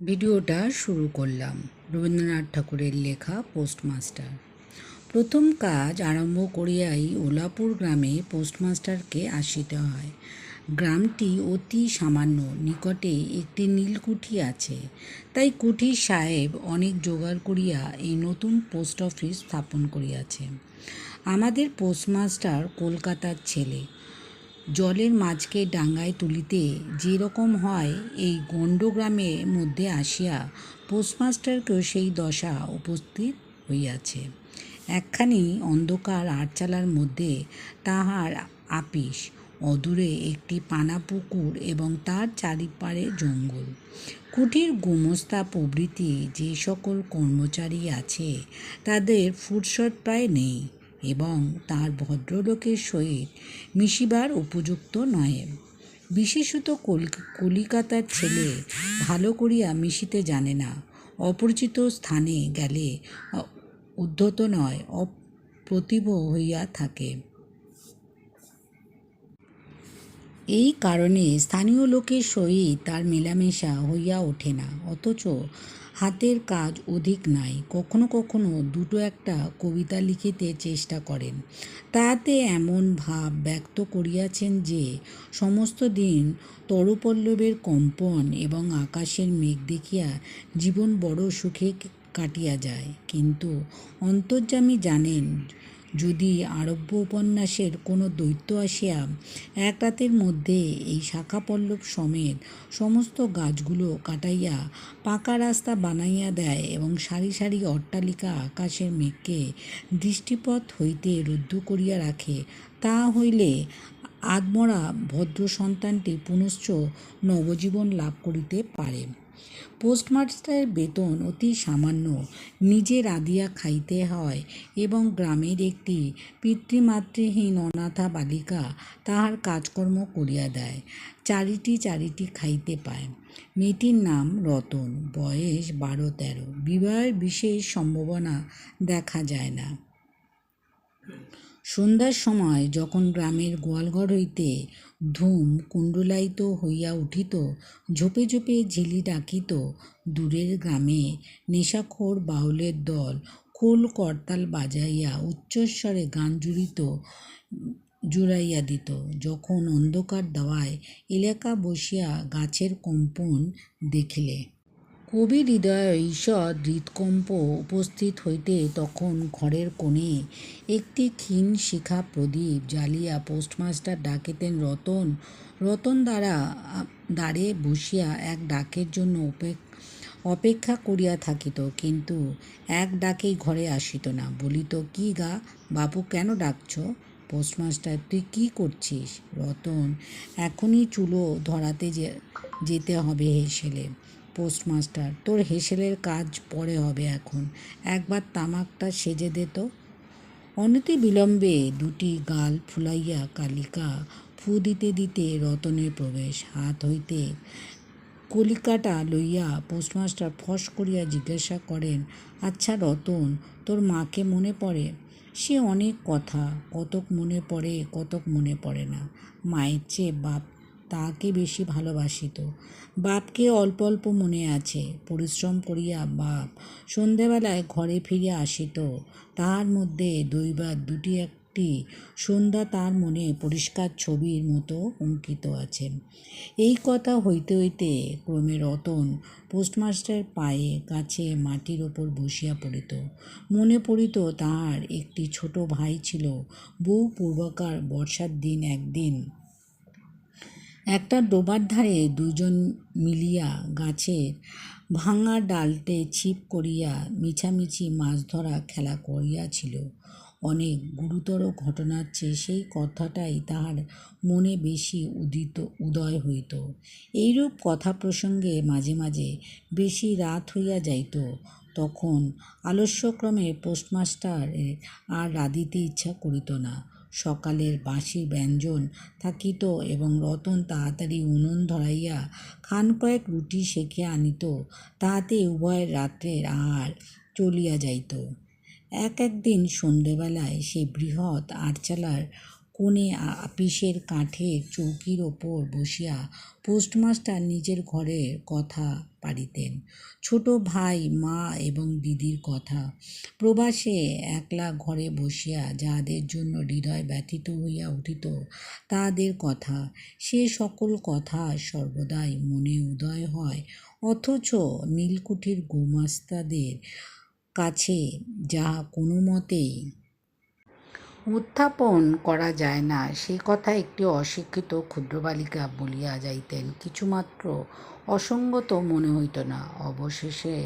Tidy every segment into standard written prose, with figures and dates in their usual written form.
ভিডিওটা শুরু করলাম। রবীন্দ্রনাথ ঠাকুরের লেখা পোস্টমাস্টার। প্রথম কাজ আরম্ভ করিয়াই ওলাপুর গ্রামে পোস্টমাস্টারকে আসিতে হয়। গ্রামটি অতি সামান্য, নিকটে একটি নীলকুঠি আছে। তাই কুঠির সাহেব অনেক জোগাড় করিয়া এই নতুন পোস্ট অফিস স্থাপন করিয়াছে। আমাদের পোস্টমাস্টার কলকাতার ছেলে। জলের মাছকে ডাঙায় তুলিতে যেরকম হয়, এই গণ্ডগ্রামের মধ্যে আসিয়া পোস্টমাস্টারকেও সেই দশা উপস্থিত হইয়াছে। একখানি অন্ধকার আটচালার মধ্যে তাহার আপিস, অদূরে একটি পানা পুকুর এবং তার চারিপারে জঙ্গল। কুঠির গুমস্তা প্রভৃতি যে সকল কর্মচারী আছে, তাদের ফুরসত প্রায় নেই এবং তার ভদ্রলোকের সহিত মিশিবার উপযুক্ত নয়। বিশেষত কলিকাতার ছেলে ভালো করিয়া মিশিতে জানে না। অপরিচিত স্থানে গেলে উদ্ধত নয়, অপ্রতিভ হইয়া থাকে। এই কারণে স্থানীয় লোকের সহিত তার মেলামেশা হইয়া ওঠে না। অথচ হাতের কাজ অধিক নাই। কখনো কখনো দুটো একটা কবিতা লিখিতে চেষ্টা করেন। তাহাতে এমন ভাব ব্যক্ত করিয়াছেন যে সমস্ত দিন তরুপল্লবের কম্পন এবং আকাশের মেঘ দেখিয়া জীবন বড় সুখে কাটিয়া যায়। কিন্তু অন্তর্যামী জানেন, যদি আরব্য উপন্যাসের কোনো দৈত্য আসিয়া এক রাতের মধ্যে এই শাখাপল্লব সমেত সমস্ত গাছগুলো কাটাইয়া পাকা রাস্তা বানাইয়া দেয় এবং সারি সারি অট্টালিকা আকাশের মেঘকে দৃষ্টিপথ হইতে রুদ্ধ করিয়া রাখে, তা হইলে আধমরা ভদ্র সন্তানটি পুনশ্চ নবজীবন লাভ করিতে পারে। পোস্টমাস্টারের বেতন অতি সামান্য, নিজে রাঁধিয়া খাইতে হয় এবং গ্রামের একটি পিতৃমাতৃহীন অনাথা বালিকা তাহার কাজকর্ম করিয়া দেয়। চারিটি খাইতে পায়। মেয়েটির নাম রতন, বয়স 12-13। বিবাহের বিশেষ সম্ভাবনা দেখা যায় না। সন্ধ্যার সময় যখন গ্রামের গোয়ালঘর হইতে ধূম কুণ্ডলায়িত হইয়া উঠিত, ঝোপে ঝোপে ঝিলি ডাকিত, দূরের গ্রামে নেশাখোর বাউলের দল খোল করতাল বাজাইয়া উচ্চস্বরে গান জুড়াইয়া দিত, যখন অন্ধকার দাওয়ায় এলাকা বসিয়া গাছের কম্পন দেখিলে কবির হৃদয়ে ঈষৎ হৃৎকম্প উপস্থিত হইতে, তখন ঘরের কোণে একটি ক্ষীণ শিখা প্রদীপ জ্বালিয়া পোস্টমাস্টার ডাকিতেন, রতন। রতন দ্বারে বসিয়া এক ডাকের জন্য অপেক্ষা করিয়া থাকিত, কিন্তু এক ডাকেই ঘরে আসিত না। বলিত, কি গা বাপু, কেন ডাকছ? পোস্টমাস্টার, তুই কি করছিস? রতন, এখনই চুলো ধরাতে যেতে হবে হেসেলে। পোস্টমাস্টার, তোর হেসেলের কাজ পরে হবে, এখন একবার তামাকটা সেজে দে তো। অনতি বিলম্বে দুটি গাল ফুলাইয়া কালিকা ফু দিতে দিতে রতনের প্রবেশ। হাত হইতে কলিকাটা লইয়া পোস্টমাস্টার ফস করিয়া জিজ্ঞাসা করেন, আচ্ছা রতন, তোর মাকে মনে পড়ে? সে অনেক কথা, কতক মনে পড়ে, কতক মনে পড়ে না। মায়ের চেয়ে বাপ তাকে বেশি ভালোবাসিত। বাপকে অল্প অল্প মনে আছে। পরিশ্রম করিয়া বাপ সন্ধেবেলায় ঘরে ফিরিয়া আসিত। তাহার মধ্যে দৈবাৎ দুটি একটি সন্ধ্যা তার মনে পরিষ্কার ছবির মতো অঙ্কিত আছে। এই কথা হইতে হইতে ক্রমে রতন পোস্টমাস্টারের পায়ে কাছে মাটির ওপর বসিয়া পড়িত। মনে পড়িত তাহার একটি ছোট ভাই ছিল। বহু পূর্বকার বর্ষার দিন একদিন একটা ডোবার ধারে দুজন মিলিয়া গাছের ভাঙা ডালটে ছিপ করিয়া মিছামিছি মাছ ধরা খেলা করিয়াছিল। অনেক গুরুতর ঘটনার চেয়ে সেই কথাটাই তাহার মনে বেশি উদয় হইত। এইরূপ কথা প্রসঙ্গে মাঝে মাঝে বেশি রাত হইয়া যাইত। তখন আলস্যক্রমে পোস্টমাস্টারের আর রাঁধিতে ইচ্ছা করিত না। সকালের বাসি ব্যঞ্জন থাকিত এবং রতন তাড়াতাড়ি উনুন ধরাইয়া খান কয়েক রুটি সেঁকে আনিত। তাহাতে উভয়ের রাত্রের আহার চলিয়া যাইত। একদিন সন্ধেবেলায় সে বৃহৎ আটচালার কোণে আপিসের কাঠের চৌকির ওপর বসিয়া পোস্টমাস্টার নিজের ঘরের কথা পাড়িতেন, ছোট ভাই, মা এবং দিদির কথা, প্রবাসে একলা ঘরে বসিয়া যাহাদের জন্য হৃদয় ব্যথিত হইয়া উঠিত তাহাদের কথা। সে সকল কথা সর্বদাই মনে উদয় হয়, অথচ নীলকুঠির গুমাস্তাদের কাছে যাহা কোনো মতেই উত্থাপন করা যায় না, সে কথা একটি অশিক্ষিত ক্ষুদ্র বালিকা বলিয়া যাইতেন কিছুমাত্র অসঙ্গত মনে হইত না। অবশেষে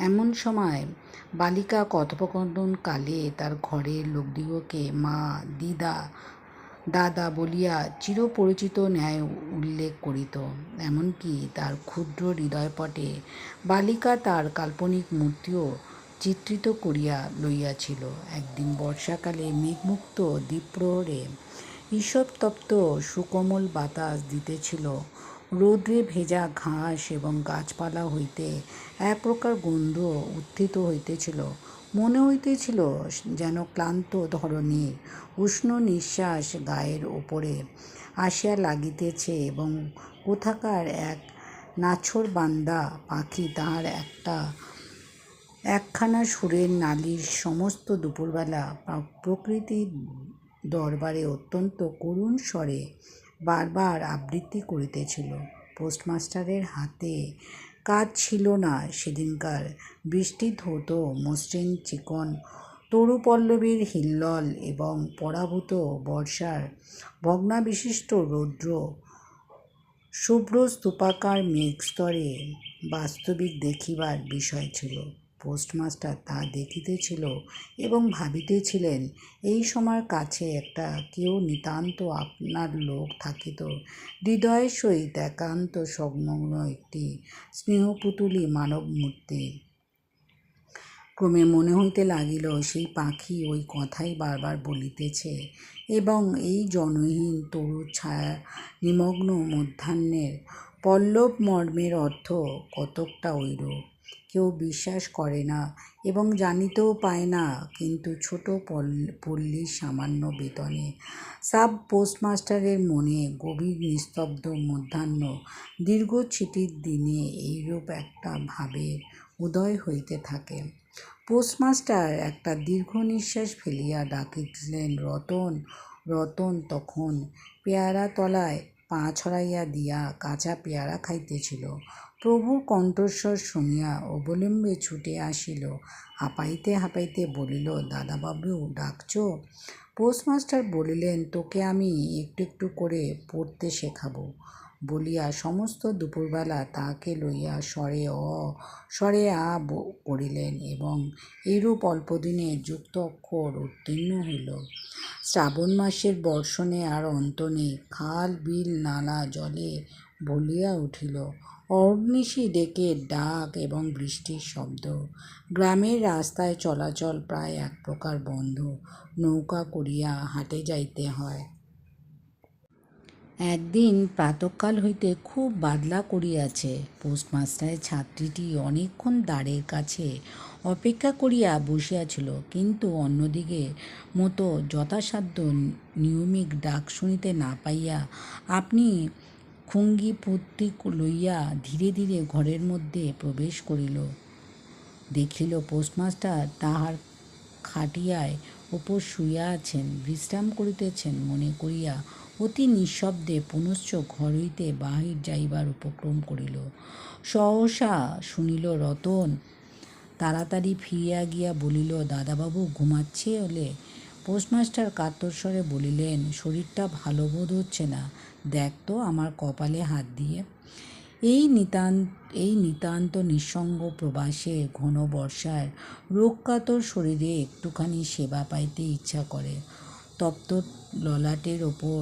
এমন সময় বালিকা কথোপকথনকালে তার ঘরের লোকদিগকে মা, দিদা, দাদা বলিয়া চিরপরিচিত ন্যায় উল্লেখ করিত। এমনকি তার ক্ষুদ্র হৃদয়পটে বালিকা তার কাল্পনিক মূর্তিও চিত্রিত করিয়া লইয়াছিল। একদিন বর্ষাকালে মেঘমুক্ত দ্বীপ্রহরে ঈষৎতপ্ত সুকোমল বাতাস দিতেছিল। রৌদ্রে ভেজা ঘাস এবং গাছপালা হইতে এক প্রকার গন্ধ উত্থিত হইতেছিল। মনে হইতেছিল যেন ক্লান্ত ধরণীর উষ্ণ নিঃশ্বাস গায়ের ওপরে আসিয়া লাগিতেছে এবং কোথাকার এক নাছোড়বান্দা পাখি তাহার একখানা সুরের নালিশ সমস্ত দুপুরবেলা প্রকৃতির দরবারে অত্যন্ত করুণ স্বরে বারবার আবৃত্তি করিতেছিল। পোস্টমাস্টারের হাতে কাজ ছিল না সেদিনকার। বৃষ্টি ধৌত মসৃণ চিকন তরুপল্লবীর হিল্লোল এবং পরাভূত বর্ষার ভগ্নাবিশিষ্ট রৌদ্র শুভ্র স্তূপাকার মেঘস্তরে বাস্তবিক দেখিবার বিষয় ছিল। পোস্টমাস্টার তাহা দেখিতেছিল এবং ভাবিতেছিলেন, এই সময় কাছে একটা কেউ নিতান্ত আপনার লোক থাকিত, হৃদয়ের সহিত একান্ত সংলগ্ন একটি স্নেহপুতুলী মানব মূর্তি। ক্রমে মনে হইতে লাগিল সেই পাখি ওই কথাই বারবার বলিতেছে এবং এই জনহীন তরু ছায়া নিমগ্ন মধ্যাহ্নের পল্লব মর্মের অর্থ কতকটা ঐরূপ। কেউ বিশ্বাস করে না এবং জানিতেও পায় না, কিন্তু ছোট পল্লীর সামান্য বেতনে সাব পোস্টমাস্টারের মনে গভীর নিস্তব্ধ মধ্যাহ্ন দীর্ঘ ছুটির দিনে এইরূপ একটা ভাবের উদয় হইতে থাকে। পোস্টমাস্টার একটা দীর্ঘ নিঃশ্বাস ফেলিয়া ডাকিলেন, রতন। রতন তখন পেয়ারা তলায় পা ছড়াইয়া দিয়া কাঁচা পেয়ারা খাইতেছিল। প্রভুর কণ্ঠস্বর শুনিয়া অবলম্বে ছুটে আসিল, হাঁপাইতে হাঁপাইতে বলিল, দাদাবাবু ডাকছ? পোস্টমাস্টার বলিলেন, তোকে আমি একটু একটু করে পড়তে শেখাব বলিয়া সমস্ত দুপুরবেলা তাহাকে লইয়া স্বরে অ স্বরে আ করিলেন এবং এইরূপ অল্পদিনে যুক্ত অক্ষর উত্তীর্ণ হইল। শ্রাবণ মাসের বর্ষণে আর অন্ত নেই। খাল, বিল, নালা জলে ভরিয়া উঠিল। অহর্নিশি ডেকের ডাক এবং বৃষ্টির শব্দ। গ্রামের রাস্তায় চলাচল প্রায় এক প্রকার বন্ধ। নৌকা করিয়া হাটে যাইতে হয়। একদিন প্রাতঃকাল হইতে খুব বাদলা করিয়াছে। পোস্টমাস্টারের ছাত্রীটি অনেকক্ষণ দ্বারের কাছে অপেক্ষা করিয়া বসিয়াছিল, কিন্তু অন্যদিকের মতো যথাসাধ্য নিয়মিক ডাক শুনিতে না পাইয়া আপনি খুঙ্গি পত্তি লইয়া ধীরে ধীরে ঘরের মধ্যে প্রবেশ করিল। দেখিল পোস্টমাস্টার তাহার খাটিয়ায় উপর শুইয়া আছেন, বিশ্রাম করিতেছেন। মনে করিয়া অতি নিঃশব্দে পুনশ্চ ঘর হইতে বাহির যাইবার উপক্রম করিল। সহসা শুনিল রতন। তাড়াতাড়ি ফিরিয়া গিয়া বলিল, দাদাবাবু ঘুমাচ্ছে হলে? পোস্টমাস্টার কাতরস্বরে বলিলেন, শরীরটা ভালো বোধ হচ্ছে না, দেখ তো আমার কপালে হাত দিয়ে। এই নিতান্ত নিঃসঙ্গ প্রবাসে ঘন বর্ষার রোগকাতর শরীরে একটুখানি সেবা পাইতে ইচ্ছা করে। তপ্ত ললাটের ওপর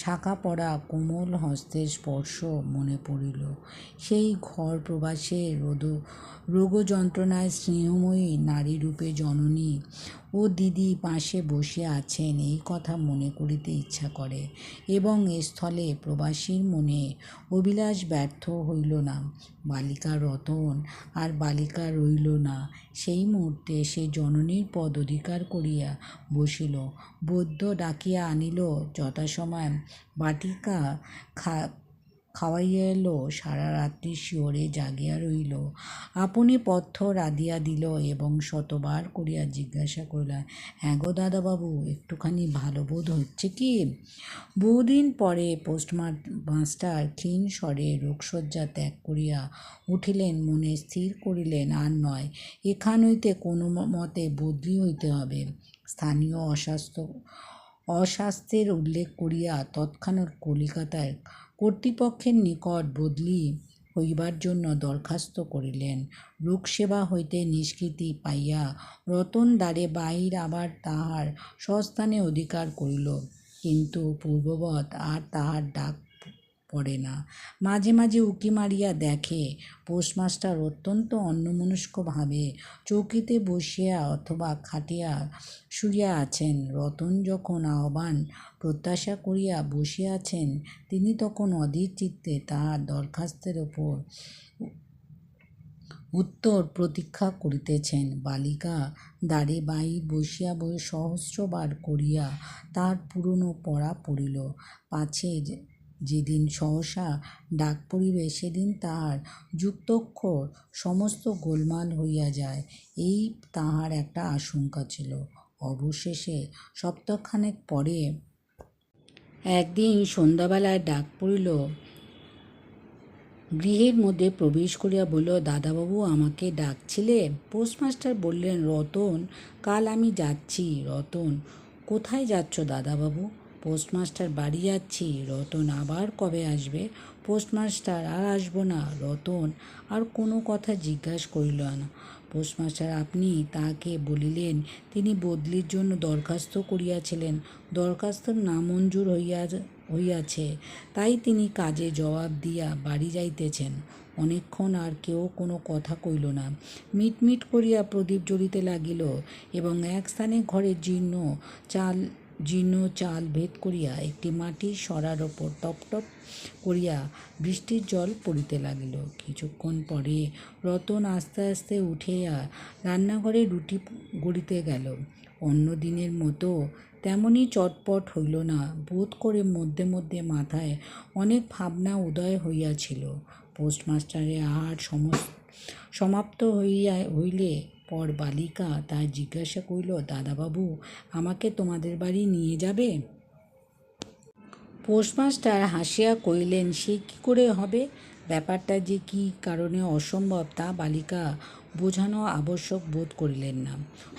শাখা পড়া কোমল হস্তের স্পর্শ মনে পড়িল। সেই ঘর প্রবাসে রোগযন্ত্রণায় স্নেহময়ী নারীরূপে জননী ও দিদি পাশে বসে আছেন এই কথা মনে করিতে ইচ্ছা করে, এবং স্থলে প্রবাসীর মনে অভিলাষ ব্যর্থ হইল না। বালিকা রতন আর বালিকা রইল না। সেই মুহূর্তে সে জননীর পদ অধিকার করিয়া বসিল। বৈদ্য ডাকিয়া আনিল, যথাসময় বাটিকা খাওয়াইয়া এলো। সারা রাত্রি শিহরে জাগিয়া রহিল। আপনি পথ্য রাঁধিয়া দিল এবং শতবার করিয়া জিজ্ঞাসা করিল, হ্যাঁ গো দাদাবাবু, একটুখানি ভালো বোধ হচ্ছে কি? বহুদিন পরে পোস্টমাস্টার ক্ষীণ স্বরে রোগশয্যা ত্যাগ করিয়া উঠিলেন। মনে স্থির করিলেন, আর নয়, এখান হইতে কোনো মতে বদলি হইতে হবে। স্থানীয় অস্বাস্থ্যের উল্লেখ করিয়া তৎক্ষণাৎ কলিকাতার কর্তৃপক্ষের নিকট বদলি হইবার জন্য দরখাস্ত করিলেন। রোগসেবা হইতে নিষ্কৃতি পাইয়া রতন দ্বারে বাহির আবার তাহার স্বস্থানে অধিকার করিল, কিন্তু পূর্ববৎ আর তাহার ডাক পড়ে না। মাঝে মাঝে উঁকি মারিয়া দেখে পোস্টমাস্টার অত্যন্ত অন্যমনস্কভাবে চৌকিতে বসিয়া অথবা খাটিয়া শুইয়া আছেন। রতন যখন আহ্বান প্রত্যাশা করিয়া বসিয়া আছেন, তিনি তখন অধীর চিত্তে তাহার দরখাস্তের উত্তর প্রতীক্ষা করিতেছেন। বালিকা দ্বারে বাহির বসিয়া সহস্রবার করিয়া তাহার পুরনো পড়া পড়িল। পাছে যেদিন সহসা ডাক পড়িবে, সেদিন তাহার যুক্তাক্ষর সমস্ত গোলমাল হইয়া যায়, এই তাহার একটা আশঙ্কা ছিল। অবশেষে সপ্তাহখানেক পরে একদিন সন্ধ্যাবেলায় ডাক পড়িল। গৃহের মধ্যে প্রবেশ করিয়া বলিল, দাদাবাবু আমাকে ডাকছিলে? পোস্টমাস্টার বললেন, রতন, কাল আমি যাচ্ছি। রতন, কোথায় যাচ্ছ দাদাবাবু? পোস্টমাস্টার, বাড়ি যাচ্ছি। রতন, আবার কবে আসবে? পোস্টমাস্টার, আর আসব না। রতন আর কোনো কথা জিজ্ঞাসা করিল না। পোস্টমাস্টার, আপনি তাহাকে বলিলেন তিনি বদলির জন্য দরখাস্ত করিয়াছিলেন। দরখাস্ত নামঞ্জুর হইয়াছে, তাই তিনি কাজে জবাব দিয়া বাড়ি যাইতেছেন। অনেকক্ষণ আর কেউ কোনো কথা কইল না। মিটমিট করিয়া প্রদীপ জ্বলিতে লাগিল, এবং এক স্থানে ঘরের জীর্ণ চাল ভেদ করিয়া একটি মাটির সরার ওপর টপ টপ করিয়া বৃষ্টির জল পড়িতে লাগিল। কিছুক্ষণ পরে রতন আস্তে আস্তে উঠিয়া রান্নাঘরে রুটি গড়িতে গেল। অন্য দিনের মতো তেমনি চটপট হইল না। বোধ করে মধ্যে মধ্যে মাথায় অনেক ভাবনা উদয় হইয়াছিল। পোস্টমাস্টারের আহার সমাপ্ত হইলে পর বালিকা তাই জিজ্ঞাসা করিল, দাদাবাবু আমাকে তোমাদের বাড়ি নিয়ে যাবে? পোস্টমাস্টার হাসিয়া কহিলেন, সে কী করে হবে? ব্যাপারটা যে কী কারণে অসম্ভব তা বালিকা বোঝানো আবশ্যক বোধ করিলেন না।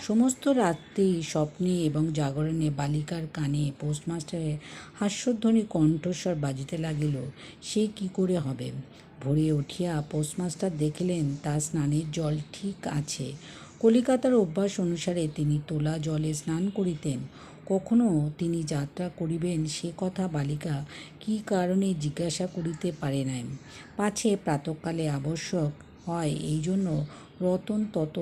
সমস্ত রাত্রি স্বপ্নে এবং জাগরণে বালিকার কানে পোস্টমাস্টারের হাস্যধ্বনি কণ্ঠস্বর বাজিতে লাগিল। সে কী করে হবে? ভোরে উঠিয়া পোস্টমাস্টার দেখিলেন তার স্নানের জল ঠিক আছে। কলিকাতার অভ্যাস অনুসারে তিনি তোলা জলে স্নান করিতেন। কখনো তিনি যাত্রা করিবেন সে কথা বালিকা কী কারণে জিজ্ঞাসা করিতে পারে নাই। পাছে প্রাতঃকালে আবশ্যক হয়, এই জন্য রতন তত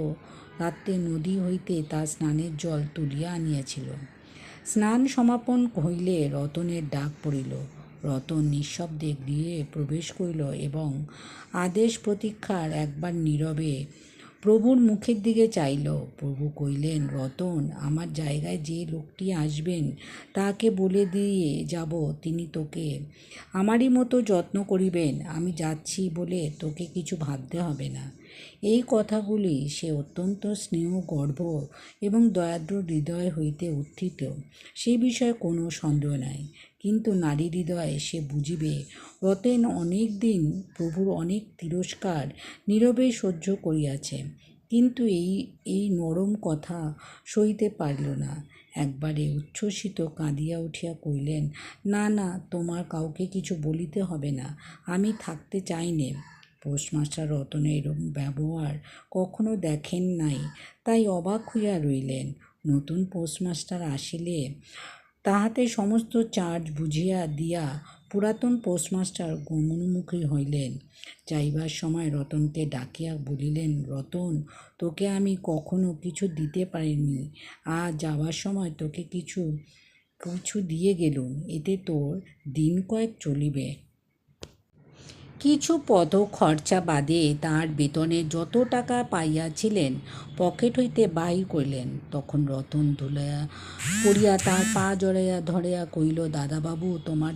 রাত্রে নদী হইতে তার স্নানের জল তুলিয়া আনিয়াছিল। স্নান সমাপন হইলে রতনের ডাক পড়িল। রতন নিঃশব্দে গৃহে প্রবেশ করিল এবং আদেশ প্রতীক্ষার একবার নীরবে প্রভুর মুখের দিকে চাইল। প্রভু কহিলেন, রতন, আমার জায়গায় যে লোকটি আসবেন তাহাকে বলে দিয়ে যাব তিনি তোকে আমারই মতো যত্ন করিবেন। আমি যাচ্ছি বলে তোকে কিছু ভাবতে হবে না। এই কথাগুলি সে অত্যন্ত স্নেহ গর্ভ এবং দয়ার্দ্র হৃদয় হইতে উত্থিত, সে বিষয়ে কোনো সন্দেহ নাই। কিন্তু নারী হৃদয়ে সে বুঝিবে, রতন অনেক দিন প্রভুর অনেক তিরস্কার নীরবে সহ্য করিয়াছে, কিন্তু এই নরম কথা সইতে পারিল না। একবারে উচ্ছ্বসিত কাঁদিয়া উঠিয়া কহিলেন, না না, তোমার কাউকে কিছু বলিতে হবে না, আমি থাকতে চাই নে। পোস্টমাস্টার রতনের এরূপ ব্যবহার কখনো দেখেন নাই, তাই অবাক হইয়া রহিলেন। নতুন পোস্টমাস্টার আসিলে তাহাতে সমস্ত চার্জ বুঝিয়া দিয়া পুরাতন পোস্টমাস্টার গমনমুখী হইলেন। যাইবার সময় রতনকে ডাকিয়া বলিলেন, রতন, তোকে আমি কখনো কিছু দিতে পারিনি, আর যাবার সময় তোকে কিছু কিছু দিয়ে গেলুম, এতে তোর দিন কয়েক চলিবে। কিছু পদ খরচা বাদে তাঁর বেতনে যত টাকা পাইয়াছিলেন পকেট হইতে বাহির করিলেন। তখন রতন ধুলাইয়া পড়িয়া তাঁর পা জড়াইয়া ধরিয়া কহিল, দাদাবাবু, তোমার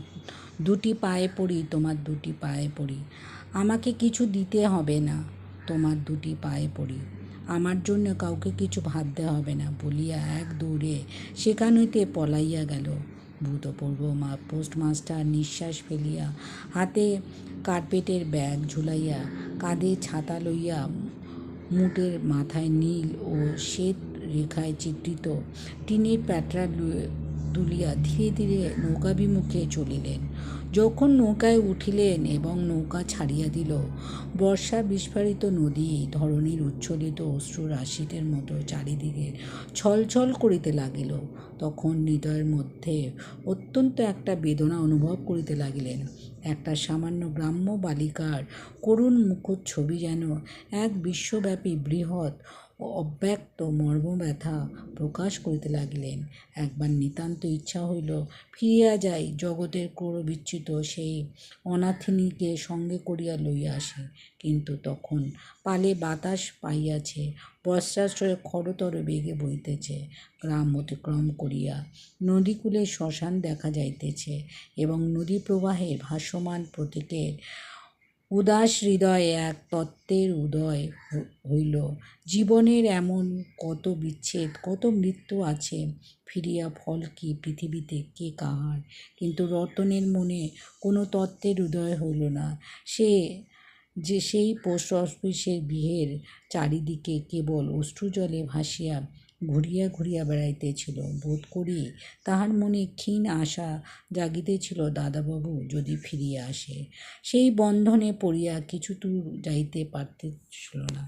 দুটি পায়ে পড়ি, তোমার দুটি পায়ে পড়ি, আমাকে কিছু দিতে হবে না, তোমার দুটি পায়ে পড়ি, আমার জন্য কাউকে কিছু ভাবতে হবে না, বলিয়া এক দৌড়ে সেখান হইতে পলাইয়া গেল। ভূতপূর্ব পোস্টমাস্টার নিঃশ্বাস ফেলিয়া হাতে কার্পেটের ব্যাগ ঝুলাইয়া, কাঁধে ছাতা লইয়া, মুটের মাথায় নীল ও শ্বেত রেখায় চিত্রিত টিনের প্যাটরা তুলিয়া ধীরে ধীরে নৌকাভিমুখে চলিলেন। যখন নৌকায় উঠিলেন এবং নৌকা ছাড়িয়া দিল, বর্ষা বিস্ফারিত নদী ধরণীর উচ্ছ্বলিত অশ্রু রাশিদের মতো চারিদিকে ছলছল করিতে লাগিল। তখন হৃদয়ের মধ্যে অত্যন্ত একটা বেদনা অনুভব করিতে লাগিলেন। একটা সামান্য গ্রাম্য বালিকার করুণ মুখচ্ছবি যেন এক বিশ্বব্যাপী বৃহৎ অব্যক্ত মর্মব্যথা প্রকাশ করিতে লাগিলেন। একবার নিতান্ত ইচ্ছা হইল ফিরিয়া যাই, জগতের ক্রোড়বিচ্যুত সেই অনাথিনীকে সঙ্গে করিয়া লইয়া আসি। কিন্তু তখন পালে বাতাস পাইয়াছে, বর্ষাশ্রয়ে খরতর বেগে বইতেছে, গ্রাম অতিক্রম করিয়া নদীকূলে শ্মশান দেখা যাইতেছে, এবং নদী প্রবাহের ভাসমান প্রতীকের উদাস হৃদয়ে এক তত্ত্বের উদয় হইল। জীবনের এমন কত বিচ্ছেদ, কত মৃত্যু আছে, ফিরিয়া ফল কি পৃথিবীতে, কে কাহার? কিন্তু রতনের মনে কোনো তত্ত্বের উদয় হইল না। সেই পোস্ট অফিসের গৃহের চারিদিকে কেবল অশ্রুজলে ভাসিয়া ঘুরিয়া ঘুরিয়া বেড়াইতেছিল। বোধ করি তাহার মনে ক্ষীণ আশা জাগিতেছিল, দাদাবাবু যদি ফিরিয়া আসে। সেই বন্ধনে পড়িয়া কিছু দূর যাইতে পারতেছিল না।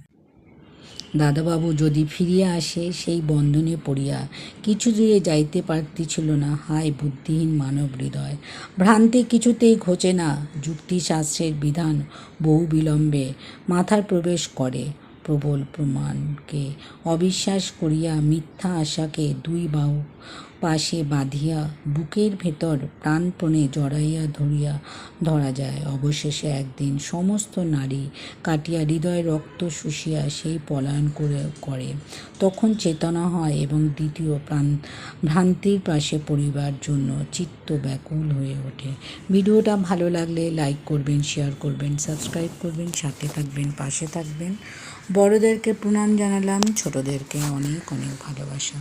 দাদাবাবু যদি ফিরিয়া আসে, সেই বন্ধনে পড়িয়া কিছু দূরে যাইতে পারতেছিল না। হায় বুদ্ধিহীন মানব হৃদয়! ভ্রান্তি কিছুতেই ঘোচে না। যুক্তিশাস্ত্রের বিধান বহু বিলম্বে মাথায় প্রবেশ করে। প্রবল প্রমাণকে অবিশ্বাস করিয়া মিথ্যা আশাকে দুই বাহু পাশে বাঁধিয়া বুকের ভেতর প্রাণপণে জড়াইয়া ধরা যায়। অবশেষে একদিন সমস্ত নাড়ি কাটিয়া হৃদয় রক্ত শুষিয়া সেই পলায়ন করে, তখন চেতনা হয় এবং দ্বিতীয় ভ্রান্তির পাশে পড়িবার জন্য চিত্ত ব্যাকুল হয়ে ওঠে। ভিডিওটা ভালো লাগলে লাইক করবেন, শেয়ার করবেন, সাবস্ক্রাইব করবেন, সাথে থাকবেন, পাশে থাকবেন। বড়দেরকে প্রণাম জানালাম, ছোটদেরকে অনেক অনেক ভালোবাসা।